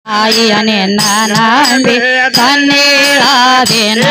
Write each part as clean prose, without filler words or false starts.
ತಾಯಿಯನೇ ನಂಬಿ ತನ್ನೇಳಾದೇನ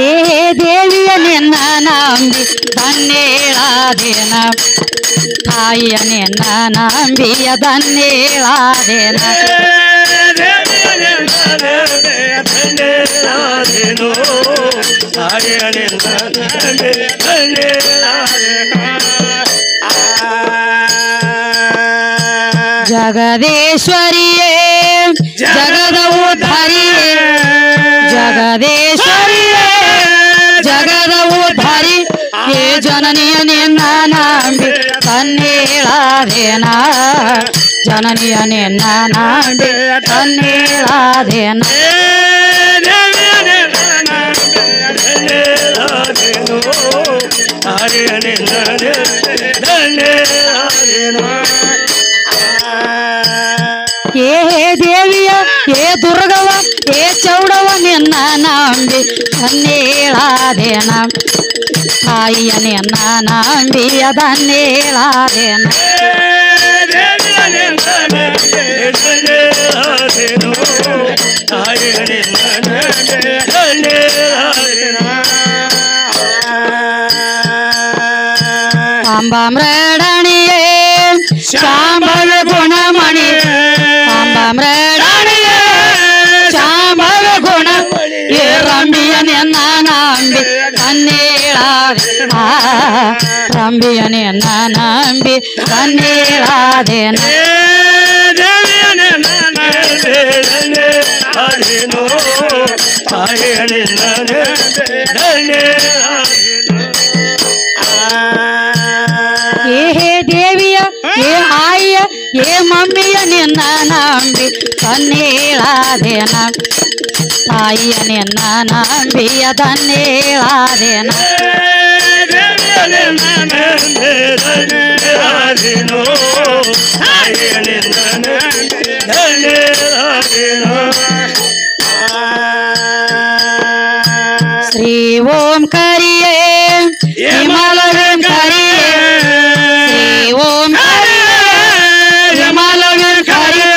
ಏ ದೇವಿಯ ನಿನ್ನ ನಂಬಿ ತನ್ನೇಳಾದೇನ ತಾಯಿಯ ನಿನ್ನ ನಂಬಿಯ ತನ್ನೇಳಾದೇನ ಜಗದೇಶ್ವರಿಯೇ ಜಗದ ಉದ್ಧಾರಿಯೇ ಜಗದೇಶ್ವರಿಯೇ ಜಗದ ಉದ್ಧಾರಿ ಏ ಜನನಿಯ ನಿನ್ನ ನಂಬಿ ತನ್ನೇಳಾದೇನ ಜನನಿಯ ನಿನ್ನ ನಂಬಿ ತನ್ನೇಳಾದೇನ ಏ ದೇವಿಯ ಏ ದುರ್ಗವ ಏ ಚೌಡವ ನಿನ್ನ ನಂಬಿ ತನ್ನೇಳಾದೇನ ತಾಯಿಯ ನಿನ್ನ ನಂಬಿಯ ತನ್ನೇಳಾದೇನ ಅಂಬಾಮ್ರಡಣಿಯೇ ಶಾಂಭವ ಗುಣಮಣಿ ಅಂಬಾಮ್ರಡಣಿಯೇ ಶಾಂಭವ ಗುಣ ಏ ರಂಬಿಯ ನಿನ್ನ ನಂಬಿ ತನ್ನೇಳಾದೇನ ರಂಬಿಯ ನಿನ್ನ ನಂಬಿ ತನ್ನೇಳಾದೇನ ಏ ದೇವಿಯ ಏ ಆಯ್ಯ ಏ ಮಮ್ಮಿಯ ನಿನ್ನ ನಂಬಿ ತನ್ನೇಳಾದೇನ ತಾಯಿಯ ನಿನ್ನ ನಂಬಿಯ ತನ್ನೇಳಾದೇನ ಶ್ರೀ ಓಂ ಕರಿಯೇ ಹಿಮಾಲಯಂ ಕರಿಯೇ ಶ್ರೀ ಓಂ ಕರಿಯೇ ಹಿಮಾಲಯಂ ಕರಿಯೇ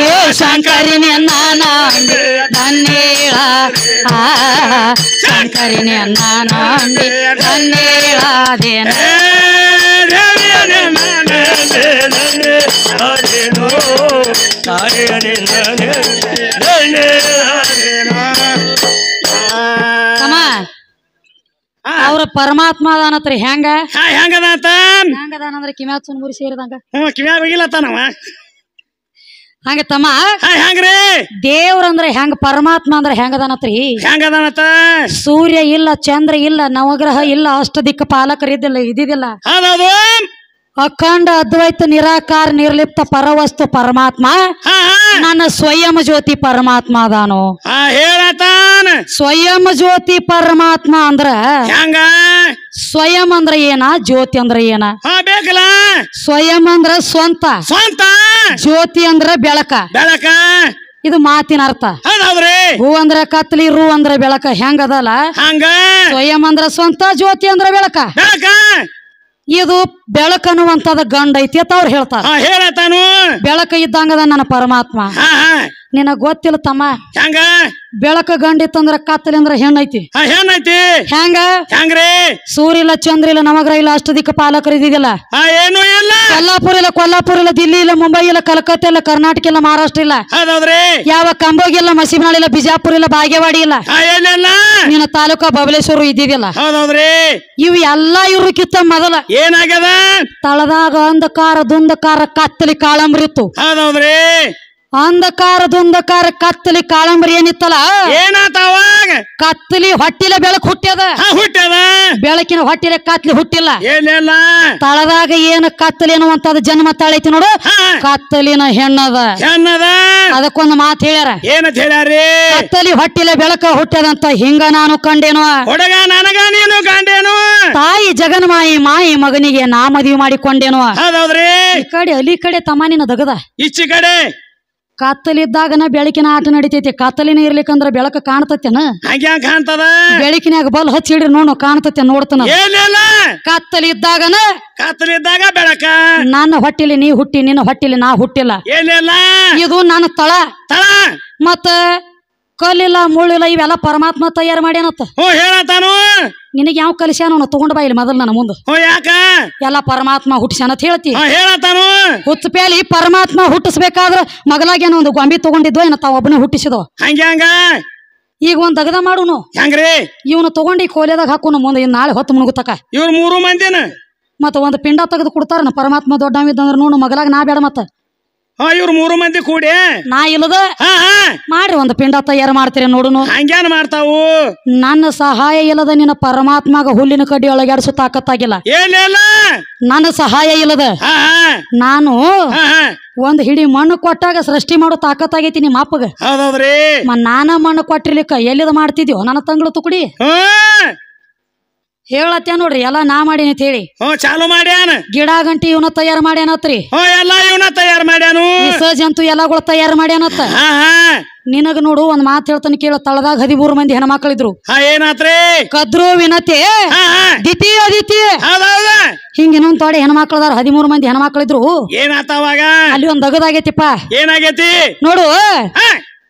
ಏ ಶಂಕರಿ ನಿನ್ನ ನಂಬಿ ತನ್ನೇಳ ಶಂಕರಿ ನಿನ್ನ ನಂಬಿ ತನ್ನೇಳಾದೇನ ಅವ್ರ ಪರಮಾತ್ಮ ಅದಾನತ್ರಿ ಹೆಂಗ ಹೆಂಗದಾನಂದ್ರ ಕಿಮ್ಯಾಗ ಸುನ್ಮುರಿ ಸೇರಿದಂಗ ಕಿವ್ಯಾಗ ಹೋಗಿಲ್ಲತ್ತಾನವ ಹಂಗ ತಮ್ಮ ಹೆಂಗ್ರಿ ದೇವ್ರಂದ್ರ ಹೆಂಗ ಪರಮಾತ್ಮ ಅಂದ್ರ ಹೆಂಗದಾನತ್ರಿ ಹೆಂಗದಾನತ್ತ ಸೂರ್ಯ ಇಲ್ಲ ಚಂದ್ರ ಇಲ್ಲ ನವಗ್ರಹ ಇಲ್ಲ ಅಷ್ಟ ದಿಕ್ಕ ಪಾಲಕರಿದ್ದಿಲ್ಲ ಇದಿದಿಲ್ಲ ಹೌದೌದು ಅಖಂಡ ಅದ್ವೈತ ನಿರಾಕಾರ ನಿರ್ಲಿಪ್ತ ಪರವಸ್ತು ಪರಮಾತ್ಮ ನನ್ನ ಸ್ವಯಂ ಜ್ಯೋತಿ ಪರಮಾತ್ಮ ಅದಾನು ಹೇಳತಾನ ಸ್ವಯಂ ಜ್ಯೋತಿ ಪರಮಾತ್ಮ ಅಂದ್ರ ಹೆಂಗ ಸ್ವಯಂ ಅಂದ್ರ ಏನ ಜ್ಯೋತಿ ಅಂದ್ರ ಏನ ಬೇಕಲ್ಲ ಸ್ವಯಂ ಅಂದ್ರ ಸ್ವಂತ ಸ್ವಂತ ಜ್ಯೋತಿ ಅಂದ್ರ ಬೆಳಕ ಬೆಳಕ ಇದು ಮಾತಿನ ಅರ್ಥ ಹೌದೌದ್ರಿ ಹೂ ಅಂದ್ರ ಕತ್ಲಿ ರೂ ಅಂದ್ರ ಬೆಳಕ ಹೆಂಗ ಅದಲ್ಲ ಹಂಗ ಸ್ವಯಂ ಅಂದ್ರ ಸ್ವಂತ ಜ್ಯೋತಿ ಅಂದ್ರ ಬೆಳಕ ಬೆಳಕ ಇದು ಬೆಳಕು ಅನ್ನುವಂತದ ಗಂಡ ಐತಿ ಅಂತ ಅವ್ರು ಹೇಳ್ತಾರ ಹೇಳತಾನು ಬೆಳಕ ಇದ್ದಂಗದ ನನ್ನ ಪರಮಾತ್ಮ ನಿನಗ ಗೊತ್ತಿಲ್ಲ ತಮ್ಮ ಹೆಂಗ ಬೆಳಕ ಗಂಡ ಇತ್ತಂದ್ರ ಕತ್ತಲಿ ಅಂದ್ರ ಹೆಣ್ಣೈತಿ ಹೆಣ್ಣೈತಿ ಹೆಂಗ ಹೆಂಗ್ರಿ ಸೂರ್ಯ ಇಲ್ಲ ಚಂದ್ರ ಇಲ್ಲ ನವಗ್ರಹ ಇಲ್ಲ ಅಷ್ಟದಿಕ್ಕ ಪಾಲಕರು ಇದ್ದಿದ್ದಿಲ್ಲ ಏನು ಇಲ್ಲ ಕೊಲ್ಲಾಪುರ ಇಲ್ಲ ದಿಲ್ಲಿ ಇಲ್ಲ ಮುಂಬೈ ಇಲ್ಲ ಕಲ್ಕತ್ತಾ ಇಲ್ಲ ಕರ್ನಾಟಕ ಇಲ್ಲ ಮಹಾರಾಷ್ಟ್ರ ಇಲ್ಲ ಹೌದೌದ್ರಿ ಯಾವ ಕಂಬೋಗಿ ಇಲ್ಲ ಮಸೀಬನಾಳ್ ಇಲ್ಲ ಬಿಜಾಪುರ ಇಲ್ಲ ಬಾಗೇವಾಡಿ ಇಲ್ಲ ನಿನ್ನ ತಾಲೂಕಾ ಬಬಲೇಶ್ವರ ಇದ್ದಿದ್ದಿಲ್ಲ ಹೌದೌದ್ರಿ ಇವು ಎಲ್ಲಾ ಇವ್ರಕ್ಕಿಂತ ಮೊದಲ ಏನಾಗ್ಯದ ತಳದಾಗ ಅಂಧಕಾರ ದುಂಧಕಾರ ಕತ್ತಲಿ ಕಾಳಂಬ್ರಿತ್ತು ಹೌದೌದ್ರಿ ಅಂಧಕಾರ ಕತ್ತಲಿ ಕಾಳಂಬರಿ ಏನಿತ್ತಲ್ಲ ಏನಾತಾವಾಗ ಕತ್ತಲಿ ಹೊಟ್ಟಿಲ ಬೆಳಕು ಹುಟ್ಟ್ಯದ ಬೆಳಕಿನ ಹೊಟ್ಟಿಲ ಕತ್ಲಿ ಹುಟ್ಟಿಲ್ಲ ತಳದಾಗ ಏನು ಕತ್ತಲಿ ಅನ್ನುವಂತದ ಜನ್ಮ ತಾಳೈತಿ ನೋಡು ಕತ್ತಲಿನ ಹೆಣ್ಣದ ಅದಕ್ಕೊಂದು ಮಾತು ಹೇಳ್ಯಾರ ಏನಂತ ಹೇಳ್ಯಾರಿ ಕತ್ತಲಿ ಹೊಟ್ಟಿಲ ಬೆಳಕ ಹುಟ್ಟ್ಯದಂತ ಹಿಂಗ ನಾನು ಕಂಡೇನು ಹುಡುಗ ನನಗ ನೀನು ಕಂಡೇನು ತಾಯಿ ಜಗನ್ಮಾಯಿ ಮಾಯಿ ಮಗನಿಗೆ ನಾ ಮದುವೆ ಮಾಡಿಕೊಂಡೇನು ಹೌದೌದ್ರಿ ಈ ಕಡೆ ಅಲಿ ಕಡೆ ತಮಾನಿನ ದಗದ ಈಚಿ ಕಡೆ ಕತ್ತಲಿದ್ದಾಗನ ಬೆಳಕಿನ ಆಟ ನಡಿತೈತಿ. ಕತ್ತಲಿನ ಇರ್ಲಿಕ್ಕಂದ್ರ ಬೆಳಕ ಕಾಣ್ತತೇನ? ಹಂಗ್ಯಾಂಗ ಕಾಣ್ತದ? ಬೆಳಕಿನ್ಯಾಗ ಬಲ್ ಹಚ್ಚಿಡ್ರಿ ನೋಡು ಕಾಣ್ತತೆ ನೋಡ್ತಾನ. ಏನಿಲ್ಲ ಕತ್ತಲಿದ್ದಾಗನ ಕತ್ತಲಿದ್ದಾಗ ಬೆಳಕ. ನನ್ನ ಹೊಟ್ಟಿಲಿ ನೀ ಹುಟ್ಟಿ, ನಿನ್ನ ಹೊಟ್ಟಿಲಿ ನಾ ಹುಟ್ಟಿಲ್ಲ. ಏನಿಲ್ಲ ಇದು ನನ್ನ ತಳ. ತಳ ಮತ್ತ ಕಲ್ಲಿಲ್ಲ ಮುಳ್ಳಿಲ್ಲ ಇವೆಲ್ಲ ಪರಮಾತ್ಮ ತಯಾರು ಮಾಡ್ಯಾನತ್ತ. ಹೇಳತಾನು. ನಿನಗೆ ಯಾವ ಕಲಿಸ್ಯಾನ ತಗೊಂಡ್ ಬಾ ಇಲ್ಲಿ ಮೊದಲ್ ನನ್ನ ಮುಂದ. ಯಾಕ ಎಲ್ಲ ಪರಮಾತ್ಮ ಹುಟ್ಟಿಸ್ಯಾನತ್ ಹೇಳ್ತಿ. ಹೇಳತಾನು. ಹುಚ್ಚ ಪ್ಯಾಲಿ ಪರಮಾತ್ಮ ಹುಟ್ಟಿಸ್ಬೇಕಾದ್ರ ಮಗಲಾಗೇನೋ ಒಂದು ಗೊಂಬಿ ತಗೊಂಡಿದ್ವ ಏನ ತಾವ ಒಬ್ಬನ ಹುಟ್ಟಿಸಿದೋ. ಹಂಗ್ಯಾಂಗ ಈಗ ಒಂದ್ ದಗದ ಮಾಡುನು. ಹೆಂಗ್ರಿ? ಇವನು ತಗೊಂಡು ಈ ಕೋಲೆದಾಗ ಹಾಕೋನು ಮುಂದೆ ನಾಳೆ ಹೊತ್ತು ಮುಣಗುತ್ತಕ. ಇವ್ರ 3 ಮಂದಿನ ಮತ್ತ ಒಂದ್ ಪಿಂಡ ತೆಗೆದು ಕೊಡ್ತಾರ. ಪರಮಾತ್ಮ ದೊಡ್ಡವಿದ್ದಂದ್ರ ನೋಡು ಮಗಲಾಗ ನಾ ಬೇಡ. ಮತ್ತ ಇವ್ರ 3 ಮಂದಿ ಕೂಡಿ ನಾ ಇಲ್ಲದ ಮಾಡ್ರಿ ಒಂದ್ ಪಿಂಡ ತಯಾರು ಮಾಡ್ತೀರಿ ನೋಡುನು. ಹಂಗ್ಯಾನ ಮಾಡ್ತಾವು? ನನ್ನ ಸಹಾಯ ಇಲ್ಲದ ನಿನ್ನ ಪರಮಾತ್ಮಗ ಹುಲ್ಲಿನ ಕಡ್ಡಿ ಒಳಗಾಡಿಸೋ ತಾಕತ್ತಾಗಿಲ್ಲ. ಏನಿಲ್ಲ ನನ್ನ ಸಹಾಯ ಇಲ್ಲದ ನಾನು ಒಂದ್ ಹಿಡಿ ಮಣ್ಣು ಕೊಟ್ಟಾಗ ಸೃಷ್ಟಿ ಮಾಡೋ ತಾಕತ್ತಾಗೈತಿ ನಿಮ್ಮ ಅಪ್ಪಗ. ಹೌದೌದ್ರಿ. ನಾನ ಮಣ್ಣು ಕೊಟ್ಟಿರ್ಲಿಕ್ಕ ಎಲ್ಲಿದ ಮಾಡ್ತಿದ್ಯೋ ನನ್ನ ತಂಗಳು ತುಕುಡಿ. ಹೇಳತ್ತೇ ನೋಡ್ರಿ ಎಲ್ಲಾ ನಾ ಮಾಡೀನಿ ಅಂತ ಹೇಳಿ. ಚಾಲು ಮಾಡ್ಯಾನ. ಗಿಡ ಗಂಟಿ ಇವನ ತಯಾರು ಮಾಡ್ಯಾನತ್ರಿ. ಎಲ್ಲಾ ಇವನ ತಯಾರು ಮಾಡ್ಯಾನು. ಜಂತು ಎಲ್ಲಾಗಳು ತಯಾರು ಮಾಡ್ಯಾನತ್ತ. ನಿನಗ ನೋಡು ಒಂದ್ ಮಾತು ಹೇಳ್ತಾನೆ ಕೇಳ. ತಳದಾಗ 13 ಮಂದಿ ಹೆಣ್ಮಕ್ಳಿದ್ರು. ಏನಾತ್ರಿ? ಕದ್ರು ವಿನತೆ ದಿತಿ ಅದಿತಿ ಹಿಂಗ ಇನ್ನೊಂದ್ ತೋಡೆ ಹೆಣ್ಮಕ್ಳದಾರ. 13 ಮಂದಿ ಹೆಣ್ಮಕ್ಳಿದ್ರು. ಏನಾತವಾಗ? ಅಲ್ಲಿ ಒಂದ್ ದಗದಾಗೈತಿಪ್ಪ. ಏನಾಗೈತಿ ನೋಡು.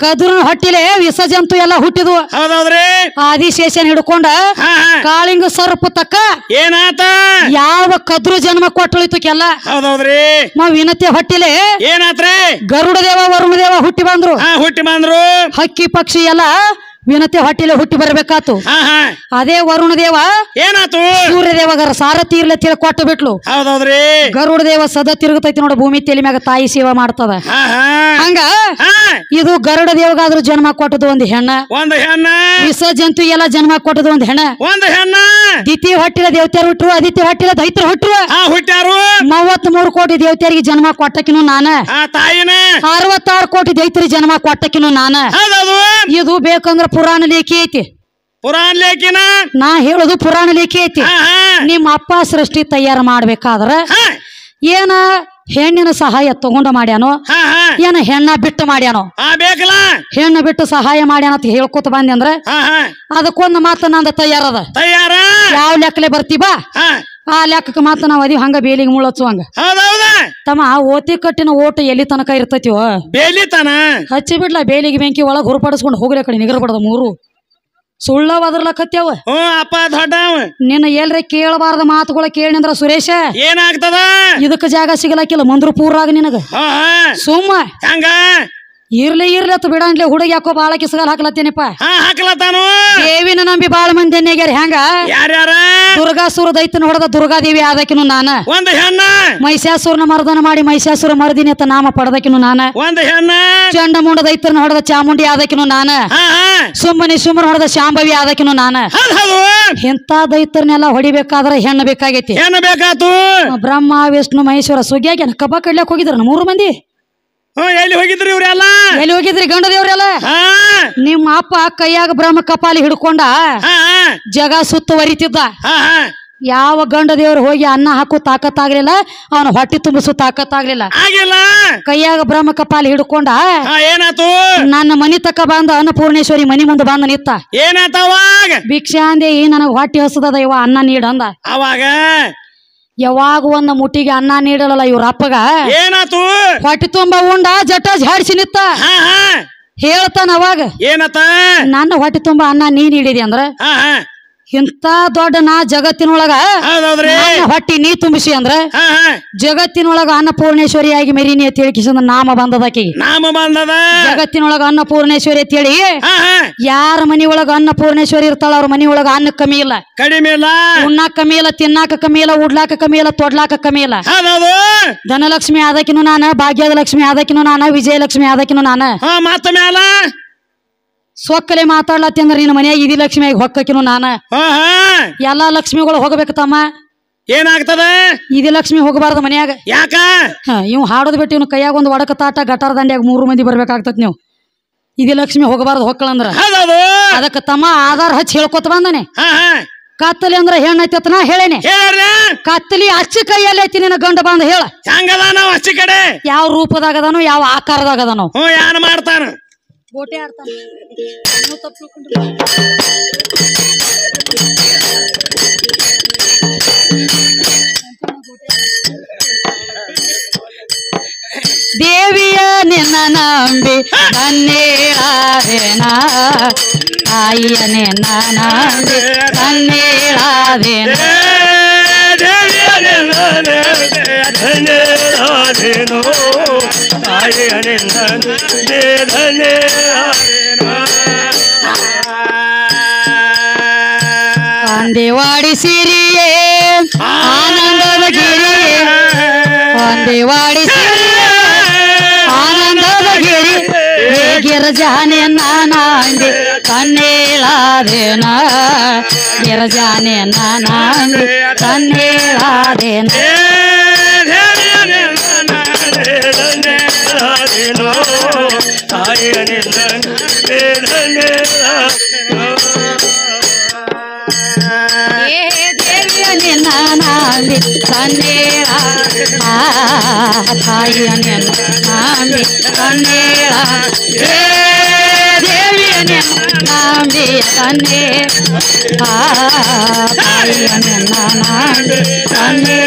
ಕದ್ರ ಹೊಟ್ಟಿಲೆ ವಿಸರ್ಜಂತು ಎಲ್ಲ ಹುಟ್ಟಿದ್ವು. ಹೌದೌದ್ರಿ. ಆದಿಶೇಷನ್ ಹಿಡ್ಕೊಂಡ ಕಾಳಿಂಗ ಸರ್ಪ ತಕ್ಕ ಏನಾತ? ಯಾವ ಕದ್ರು ಜನ್ಮ ಕೊಟ್ಟಳಿತಕ್ಕೆಲ್ಲ. ಹೌದೌದ್ರಿ. ವಿನತೆ ಹೊಟ್ಟಿಲೆ ಏನಾತ್ರಿ? ಗರುಡ ದೇವ ವರುಣ ದೇವ ಹುಟ್ಟಿ ಬಂದ್ರು. ಹಕ್ಕಿ ಪಕ್ಷಿ ಎಲ್ಲ ವಿನತೆ ಹೊಟ್ಟಿಲೆ ಹುಟ್ಟಿ ಬರ್ಬೇಕಾತು. ಅದೇ ವರುಣ ದೇವ ಏನಾತು? ಸೂರ್ಯ ದೇವಗರ ಸಾರಥಿ ಇರ್ಲಿ ತಿಳಿ ಕೊಟ್ಟು ಬಿಟ್ಲು. ಹೌದೌದ್ರಿ. ಗರುಡ ದೇವ ಸದಾ ತಿರುಗತೈತಿ ನೋಡ ಭೂಮಿ ತಲೆ ಮ್ಯಾಗ ತಾಯಿ ಸೇವಾ ಮಾಡ್ತದ. ಹಂಗ ಇದು ಗರುಡ ದೇವಗಾದ್ರೂ ಜನ್ಮ ಕೊಟ್ಟದು ಒಂದು ಹೆಣ್ಣ. ವಿಸರ್ಜಂತು ಎಲ್ಲ ಜನ್ಮ ಕೊಟ್ಟದು ಒಂದು ಹೆಣ್ಣ. ದಿತಿ ಹೊಟ್ಟಿಲ ದೇವತೆಯರು ಹುಟ್ಟರು. ಅದಿತಿ ಹೊಟ್ಟಿಲ ದೈತ್ರು ಹುಟ್ಟರು. 33 ಕೋಟಿ ದೇವತೆಯರಿಗೆ ಜನ್ಮ ಕೊಟ್ಟಕಿನು ನಾನ. 66 ಕೋಟಿ ದೈತ್ಯರಿಗೆ ಜನ್ಮ ಕೊಟ್ಟಕಿನು ನಾನ. ಇದು ಬೇಕಂದ್ರ ಪುರಾಣ ಲೇಖಿ ಐತಿ. ಪುರಾಣ ಲೇಖಿನ ನಾ ಹೇಳುದು ಪುರಾಣ ಲೇಖಿ ಐತಿ. ನಿಮ್ಮ ಅಪ್ಪ ಸೃಷ್ಟಿ ತಯಾರು ಮಾಡ್ಬೇಕಾದ್ರ ಏನ ಹೆಣ್ಣಿನ ಸಹಾಯ ತಗೊಂಡ ಮಾಡ್ಯಾನೋ ಏನ ಹೆಣ್ಣ ಬಿಟ್ಟು ಮಾಡ್ಯಾನೋ? ಹೆಣ್ಣು ಬಿಟ್ಟು ಸಹಾಯ ಮಾಡ್ಯಾನ ಅಂತ ಹೇಳ್ಕೊತ ಬಂದೆ ಅಂದ್ರ ಅದಕ್ಕೊಂದು ಮಾತು ನಂದ ತಯಾರದ. ಯಾವ ಲೆಕ್ಕಲೆ ಬರ್ತೀಬಾ ಆ ಲೆಕ್ಕಕ್ಕೆ ಮಾತ್ರ ನಾವ್ ಅದೀವಿ. ಹಂಗ ಬೇಲಿಗೆ ಮುಳ್ಳಚ್ಚುವಂಗ ತಮ್ಮ ಓತಿ ಕಟ್ಟಿನ ಓಟ ಎಲ್ಲಿ ತನಕ ಇರ್ತೈತಿವ? ಬೇಲಿತನ ಹಚ್ಚಿ ಬಿಡ್ಲ ಬೇಲಿಗೆ ಬೆಂಕಿ ಒಳಗ್ ಹುರ್ಪಡಿಸ್ಕೊಂಡು ಹೋಗ್ಲಿ ಕಡೆ ನಿಗರ್ಬಡದ 3 ಸುಳ್ಳವ ಅದ್ರಲಕತ್ಯಾವ. ಅಪ್ಪ ದೊಡ್ಡವ ನಿನ್ನ ಎಲ್ರ ಕೇಳಬಾರ್ದ ಮಾತುಗಳ ಕೇಳಿ ಅಂದ್ರ ಸುರೇಶ ಏನಾಗ್ತದ? ಇದಕ್ಕ ಜಾಗ ಸಿಗಲಾಕಿಲ್ಲ ಮಂದ್ರ ಪೂರಾಗ ನಿನಗ. ಸುಮ್ಮ ಹಂಗ ಇರ್ಲಿ ಅತ್ ಬಿಡಂಡ್ಲಿ ಹುಡುಗಿ ಯಾಕೋ ಬಾಳ ಕಿಸಗಾಲ ಹಾಕ್ಲತ್ತೇನಪ್ಪ. ಹಾಕ್ಲತ್ತಾನು. ದೇವಿನ ನಂಬಿ ಬಾಳ ಮಂದಿ ಎನ್ನೆಗ್ಯಾರ. ಹೆಂಗ? ಯಾರ್ಯಾರ? ದುರ್ಗಾಸುರ ದೈತನ ಹೊಡೆದ ದುರ್ಗಾದೇವಿ ಆದಕಿನು ನಾನ. ಒಂದ್ ಹೆಣ್ಣ. ಮಹಿಷಾಸುರನ ಮರ್ದನ ಮಾಡಿ ಮಹಿಷಾಸುರ ಮರ್ದಿನಿ ಅಂತ ನಾಮ ಪಡೆದಕಿನು ನಾನ. ಒಂದ್ ಹೆಣ್ಣ. ಚಂಡಮುಂಡ ದೈತನ ಹೊಡೆದ ಚಾಮುಂಡಿ ಆದಕಿನು ನಾನ. ಸುಮ್ಮನೆ ಸುಮ್ಮನೆ ಹೊಡೆದ ಶಾಂಭವಿ ಆದಕಿನು ನಾನ. ಇಂಥ ದೈತರನ್ನೆಲ್ಲ ಹೊಡಿಬೇಕಾದ್ರೆ ಹೆಣ್ಣು ಬೇಕಾಗೈತಿ. ಹೆಣ್ಣು ಬೇಕಾತು. ಬ್ರಹ್ಮ ವಿಷ್ಣು ಮಹೇಶ್ವರ ಸುಗ್ಯಾಗ ಕಬ್ಬ ಕಡ್ಲಕ್ ಹೋಗಿದ್ರ 3 ಮಂದಿ. ಎಲ್ಲಿ ಹೋಗಿದ್ರಿ ಇವ್ರೆಲ್ಲ? ಎಲ್ಲಿ ಹೋಗಿದ್ರಿ ಗಂಡ ದೇವ್ರೆಲ್ಲ? ನಿಮ್ಮ ಅಪ್ಪ ಕೈಯಾಗ ಬ್ರಹ್ಮ ಕಪಾಲಿ ಹಿಡ್ಕೊಂಡ ಜಗ ಸುತ್ತುವರಿತಿದ್ದ. ಯಾವ ಗಂಡ ದೇವ್ರು ಹೋಗಿ ಅನ್ನ ಹಾಕು ತಾಕತ್ತಾಗ್ಲಿಲ್ಲ, ಅವನ ಹೊಟ್ಟಿ ತುಂಬಿಸು ತಾಕತ್ತಾಗ್ಲಿಲ್ಲ. ಕೈಯಾಗ ಬ್ರಹ್ಮ ಕಪಾಲಿ ಹಿಡ್ಕೊಂಡ ಏನಾತು? ನನ್ನ ಮನಿ ತಕ್ಕ ಬಂದ ಅನ್ನಪೂರ್ಣೇಶ್ವರಿ ಮನಿ ಮುಂದೆ ಬಂದ ನಿತ್ತ. ಏನಾತವಾಗ? ಭಿಕ್ಷೆ ಅಂದೆ ನನಗ್ ಹೊಟ್ಟಿ ಹಸದ ಇವ ಅನ್ನ ನೀಡಂದ. ಅವಾಗ ಯಾವಾಗ ಒಂದ ಮುಟ್ಟಿಗೆ ಅನ್ನ ನೀಡಲ್ಲ ಇವ್ರ ಅಪ್ಪಗ. ಏನಾತು? ಹೊಟ್ಟಿ ತುಂಬ ಉಂಡ ಜಟ ಜಾಡಿಸಿ ನಿತ್ತ. ಹೇಳ್ತಾನ ಅವಾಗ ಏನತ್ತ? ನನ್ನ ಹೊಟ್ಟಿ ತುಂಬ ಅನ್ನ ನೀ ನೀಡಿದಿ ಅಂದ್ರ ಇಂತ ದೊಡ್ಡ ನಾ ಜಗತ್ತಿನೊಳಗ ಹೊಟ್ಟಿ ನೀ ತುಂಬಿಸಿ ಅಂದ್ರ ಜಗತ್ತಿನೊಳಗ ಅನ್ನಪೂರ್ಣೇಶ್ವರಿಯಾಗಿ ಮೆರೀನಿ ಅಂತ ಹೇಳಿ ನಾಮ ಬಂದದಕಿ. ನಾಮ ಬಂದದ. ಜಗತ್ತಿನೊಳಗ ಅನ್ನಪೂರ್ಣೇಶ್ವರಿ ಅಂತ ಹೇಳಿ ಯಾರ ಮನಿ ಒಳಗ ಅನ್ನಪೂರ್ಣೇಶ್ವರಿ ಇರ್ತಾಳ ಅವ್ರ ಮನಿ ಒಳಗ ಅನ್ನ ಕಮ್ಮಿ ಇಲ್ಲ, ಕಡಿಮೆ ಇಲ್ಲ. ಉಣ್ಣಾಕ ಕಮ್ಮಿ ಇಲ್ಲ, ತಿನ್ನಾಕ ಕಮ್ಮಿ ಇಲ್ಲ, ಉಡ್ಲಾಕ ಕಮ್ಮಿ ಇಲ್ಲ, ತೊಡ್ಲಾಕ ಕಮ್ಮಿ ಇಲ್ಲ. ಧನಲಕ್ಷ್ಮಿ ಆದಕಿನು ನಾನ, ಭಾಗ್ಯದ ಲಕ್ಷ್ಮಿ ಆದಕಿನು ನಾನ, ವಿಜಯಲಕ್ಷ್ಮಿ ಆದಕಿನು ನಾನ. ಮತ್ತ ಮ್ಯಾಲ ಸೊಕ್ಕಲೆ ಮಾತಾಡ್ಲತ್ತಿ ಅಂದ್ರ ನಿನ್ನ ಮನ್ಯಾಗ ಇದಿ ಲಕ್ಷ್ಮಿಯಾಗಿ ಹೊಕ್ಕಕಿನು ನಾನ. ಎಲ್ಲಾ ಲಕ್ಷ್ಮಿಗಳು ಹೋಗ್ಬೇಕು ತಮ್ಮ. ಏನಾಗ್ತದ? ಇದಿ ಲಕ್ಷ್ಮಿ ಹೋಗಬಾರ್ದು ಮನ್ಯಾಗ. ಯಾಕ? ಇವ್ ಹಾಡೋದ್ ಬಿಟ್ಟು ಇವ್ನ ಕೈಯಾಗ ಒಂದು ಒಡಕ ತಾಟ ಗಟಾರ ದಂಡ್ಯಾಗ 3 ಮಂದಿ ಬರ್ಬೇಕಾಗ್ತತ್. ನೀವು ಇದಿ ಲಕ್ಷ್ಮಿ ಹೋಗಬಾರ್ದು ಹೊಕ್ಕಳಂದ್ರ ಅದಕ್ಕ ತಮ್ಮ ಆಧಾರ ಹಚ್ಚಿ ಹೇಳ್ಕೊತ ಬಂದಾನೆ. ಕತ್ತಲಿ ಅಂದ್ರ ಹೆಣ್ಣೈತಿ ಅಂತ ನಾ ಹೇಳೇನೆ. ಕತ್ತಲಿ ಅಚ್ಚಿ ಕೈಯಲ್ಲಿ ಐತಿ ನಿನ್ನ ಗಂಡ ಬಂದ ಹೇಳ. ಹೆಂಗದ ನಾವ್ ಅಚ್ಚಿ ಕಡೆ ಯಾವ ರೂಪದಾಗ ಅದಾನೋ ಯಾವ ಆಕಾರದಾಗ ಅದಾನೋ. ಯಾನ ಮಾಡ್ತಾನ ಗೋಟೆ ಆಡ್ತಾನ. ದೇವಿಯ ನಿನ್ನ ನಂಬಿ ತನ್ನೇಳಾದೇನ ತಾಯಿಯ ನಿನ್ನ ನಂಬಿ ತನ್ನೇಳಾದೇನ ದೇವಿಯ ಧನ್ಯರಾದೇನೋ ತಾಯಿಯ ನಿನ್ನ ಒಂದೇವಾಡಿ ಸಿರಿಯೇ ಆನಂದದ ಗಿರಿಯೇ ಒಂದೇವಾಡಿ ಸಿರಿಯೇ ಆನಂದದ ಗಿರಿ ಗಿರಜಾನೆ ನಾನಾಂಡಿ ತನ್ನೇಳಾದೇನ ಗಿರಜಾನೆ ನಾನಾಂಡಿ ತನ್ನೇಳಾದೇನ ದೇವಿಯ ನಿನ್ನ ನಾಂದಿ ತನ್ನೇಳ ತಾಯಿಯ ನಿನ್ನ ನಾಂದಿ ತನ್ನೇಳ ದೇವಿಯ ನಿನ್ನ ನಾಂದಿ ತನ್ನೇ ತಾಯಿಯ ನಿನ್ನ ನಾಂದಿ ತನ್ನೇ